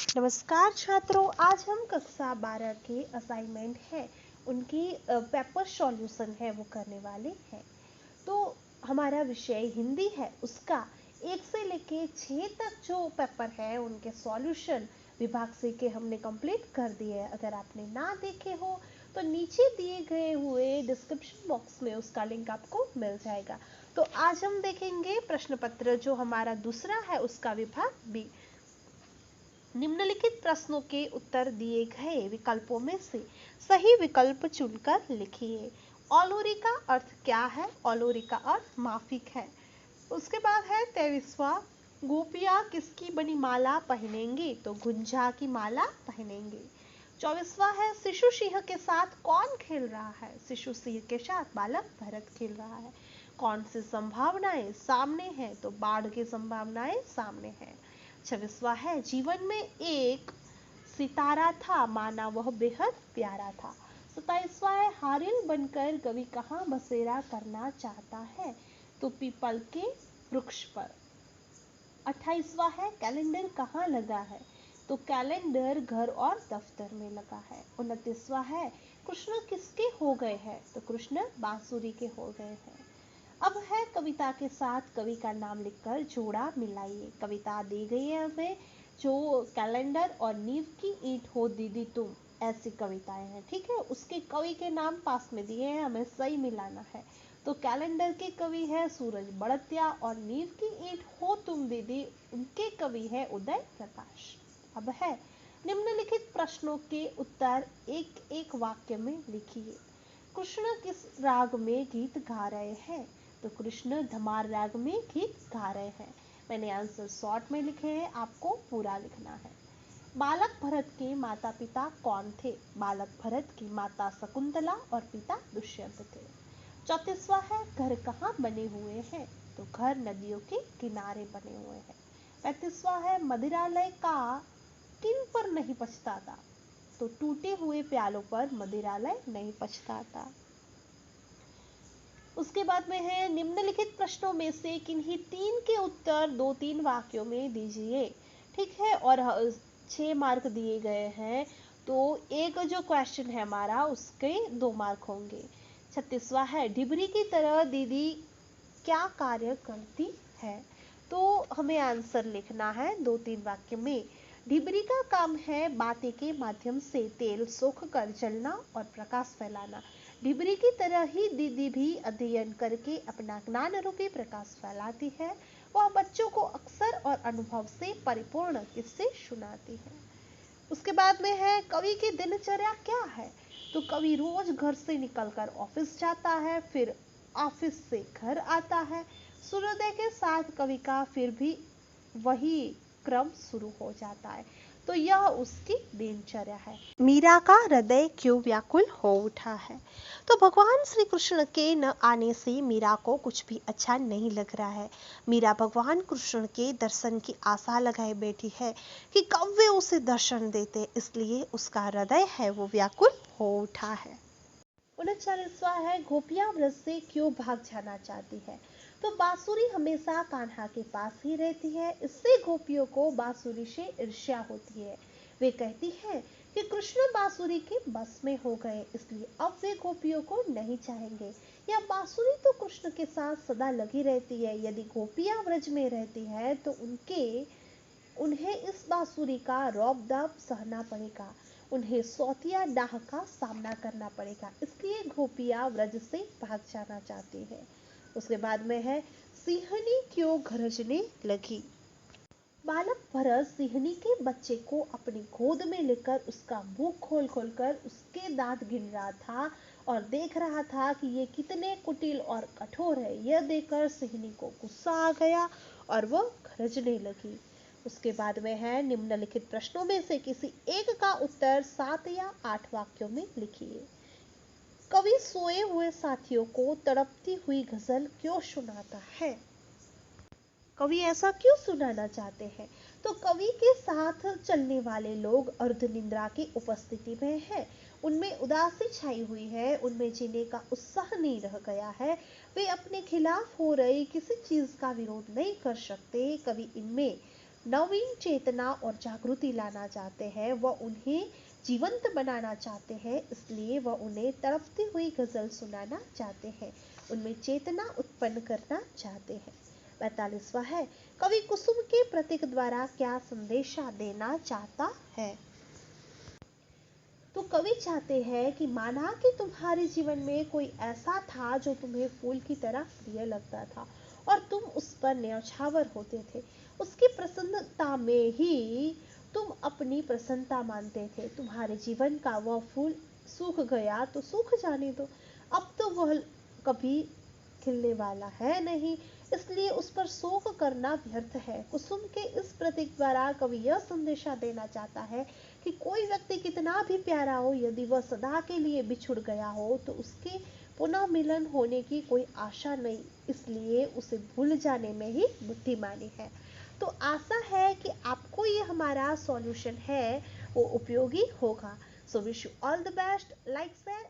नमस्कार छात्रों, आज हम कक्षा 12 के असाइनमेंट है उनकी पेपर सॉल्यूशन है वो करने वाले हैं। तो हमारा विषय हिंदी है, उसका 1 से लेके 6 तक जो पेपर है उनके सॉल्यूशन विभाग से के हमने कंप्लीट कर दिए हैं। अगर आपने ना देखे हो तो नीचे दिए गए हुए डिस्क्रिप्शन बॉक्स में उसका लिंक आपको मिल जाएगा। तो आज हम देखेंगे प्रश्न पत्र जो हमारा दूसरा है उसका विभाग बी। निम्नलिखित प्रश्नों के उत्तर दिए गए विकल्पों में से सही विकल्प चुनकर लिखिए। औलोरी का अर्थ क्या है? औलोरी का अर्थ माफिक है। उसके बाद है 23वां, गोपियां किसकी बनी माला पहनेंगी? तो गुंजा की माला पहनेंगे। 24वां है, शिशु सिंह के साथ कौन खेल रहा है? शिशु सिंह के साथ बालक भरत खेल रहा है। कौन सी संभावनाएं सामने है? तो बाढ़ की संभावनाएं सामने है। 26वां है, जीवन में एक सितारा था, माना वह बेहद प्यारा था। 27वां है, हारिल बनकर कवि कहाँ बसेरा करना चाहता है? तो पीपल के वृक्ष पर। 28वां है, कैलेंडर कहाँ लगा है? तो कैलेंडर घर और दफ्तर में लगा है। 29वां है, कृष्ण किसके हो गए हैं? तो कृष्ण बांसुरी के हो गए हैं। अब है कविता के साथ कवि का नाम लिखकर जोड़ा मिलाइए। कविता दी गई है हमें, जो कैलेंडर और नींव की ईंट हो दीदी तुम, ऐसी कविताएं हैं। ठीक है, उसके कवि के नाम पास में दिए हैं, हमें सही मिलाना है। तो कैलेंडर के कवि है सूरज बड़तिया और नींव की ईंट हो तुम दीदी, उनके कवि है उदय प्रकाश। अब है निम्नलिखित प्रश्नों के उत्तर एक एक वाक्य में लिखिए। कृष्ण किस राग में गीत गा रहे हैं? तो कृष्ण धमार राग में गीत गा रहे हैं। मैंने आंसर शॉर्ट में लिखे हैं, आपको पूरा लिखना है। बालक भरत के माता पिता कौन थे? बालक भरत की माता शकुंतला और पिता दुष्यंत थे। 34वां है, घर कहाँ बने हुए हैं? तो घर नदियों के किनारे बने हुए हैं। 35वां है, मदिरालय का किन पर नहीं पछताता? तो टूटे हुए प्यालों पर मदिरालय नहीं पछताता। उसके बाद में है, निम्नलिखित प्रश्नों में से किन्हीं 3 के उत्तर 2-3 वाक्यों में दीजिए। ठीक है, और 6 मार्क दिए गए हैं, तो एक जो क्वेश्चन है हमारा उसके 2 मार्क होंगे। 36वां है, डिबरी की तरह दीदी क्या कार्य करती है? तो हमें आंसर लिखना है 2-3 वाक्य में। डिबरी का काम है बातें के माध्यम से तेल सोख कर जलना और प्रकाश फैलाना। डिबरी की तरह ही दीदी भी अध्ययन करके अपना ज्ञान रूपी प्रकाश फैलाती है। वह बच्चों को अक्सर और अनुभव से परिपूर्ण किस्से सुनाती है। उसके बाद में है, कवि की दिनचर्या क्या है? तो कवि रोज घर से निकलकर ऑफिस जाता है, फिर ऑफिस से घर आता है। सूर्योदय के साथ कवि का फिर भी वही क्रम शुरू हो जाता है। तो यह उसकी दिनचर्या है। मीरा का हृदय क्यों व्याकुल हो उठा है? तो भगवान श्री कृष्ण के न आने से मीरा को कुछ भी अच्छा नहीं लग रहा है। मीरा भगवान कृष्ण के दर्शन की आशा लगाए बैठी है कि कब वे उसे दर्शन देते, इसलिए उसका हृदय है वो व्याकुल हो उठा है। 39वां है, गोपियां व्रज से क्यों भाग जाना चाहती है? तो बांसुरी हमेशा कान्हा के पास ही रहती है, इससे गोपियों को बांसुरी से ईर्ष्या होती है। वे कहती हैं कि कृष्ण बांसुरी के बस में हो गए, इसलिए अब वे गोपियों को नहीं चाहेंगे। या बांसुरी तो कृष्ण के साथ सदा लगी रहती है, यदि गोपियां व्रज में रहती है तो उन्हें इस बांसुरी का रौब-दाब सहना पड़ेगा, उन्हें सौतिया डाह का सामना करना पड़ेगा, इसलिए गोपियां व्रज से भाग जाना चाहती है। उसके बाद में है, सिंहनी क्यों गरजने लगी? बालक भरत सिंहनी के बच्चे को अपनी गोद में लेकर उसका मुंह खोल खोल कर उसके दांत गिन रहा था और देख रहा था कि ये कितने कुटिल और कठोर है। यह देखकर सिंहनी को गुस्सा आ गया और वह गरजने लगी। उसके बाद में है, निम्नलिखित प्रश्नों में से किसी एक का उत्तर 7 या 8 वाक्यों में लिखिए। कवि सोए हुए साथियों को तड़पती हुई गजल क्यों सुनाता है? कवि ऐसा क्यों सुनाना चाहते हैं? तो कवि के साथ चलने वाले लोग अर्धनिद्रा की उपस्थिति में हैं, उनमें उदासी छाई हुई है, उनमें जीने का उत्साह नहीं रह गया है, वे अपने खिलाफ हो रही किसी चीज का विरोध नहीं कर सकते। कवि इनमें नवीन चेतना और जागृति लाना चाहते हैं, वह उन्हें जीवंत बनाना चाहते हैं, इसलिए वह उन्हें तड़पती हुई गजल सुनाना चाहते हैं, उनमें चेतना उत्पन्न करना चाहते हैं। 45वां है, कवि कुसुम के प्रतीक द्वारा क्या संदेशा देना चाहता है? तो कवि चाहते हैं कि माना कि तुम्हारे जीवन में कोई ऐसा था जो तुम्हें फूल की तरह प्रिय लगता था और तुम उस पर न्यौछावर होते थे, उसकी प्रसन्नता में ही तुम अपनी प्रसन्नता मानते थे। तुम्हारे जीवन का वह फूल सूख गया तो सूख जाने दो, अब तो वह कभी खिलने वाला है नहीं, इसलिए उस पर शोक करना व्यर्थ है। कुसुम के इस प्रतीक द्वारा कवि यह संदेशा देना चाहता है कि कोई व्यक्ति कितना भी प्यारा हो, यदि वह सदा के लिए बिछुड़ गया हो तो उसके पुनः मिलन होने की कोई आशा नहीं, इसलिए उसे भूल जाने में ही बुद्धिमानी है। तो आशा है कि आपको ये हमारा सॉल्यूशन है वो उपयोगी होगा। So wish you all the best. Like share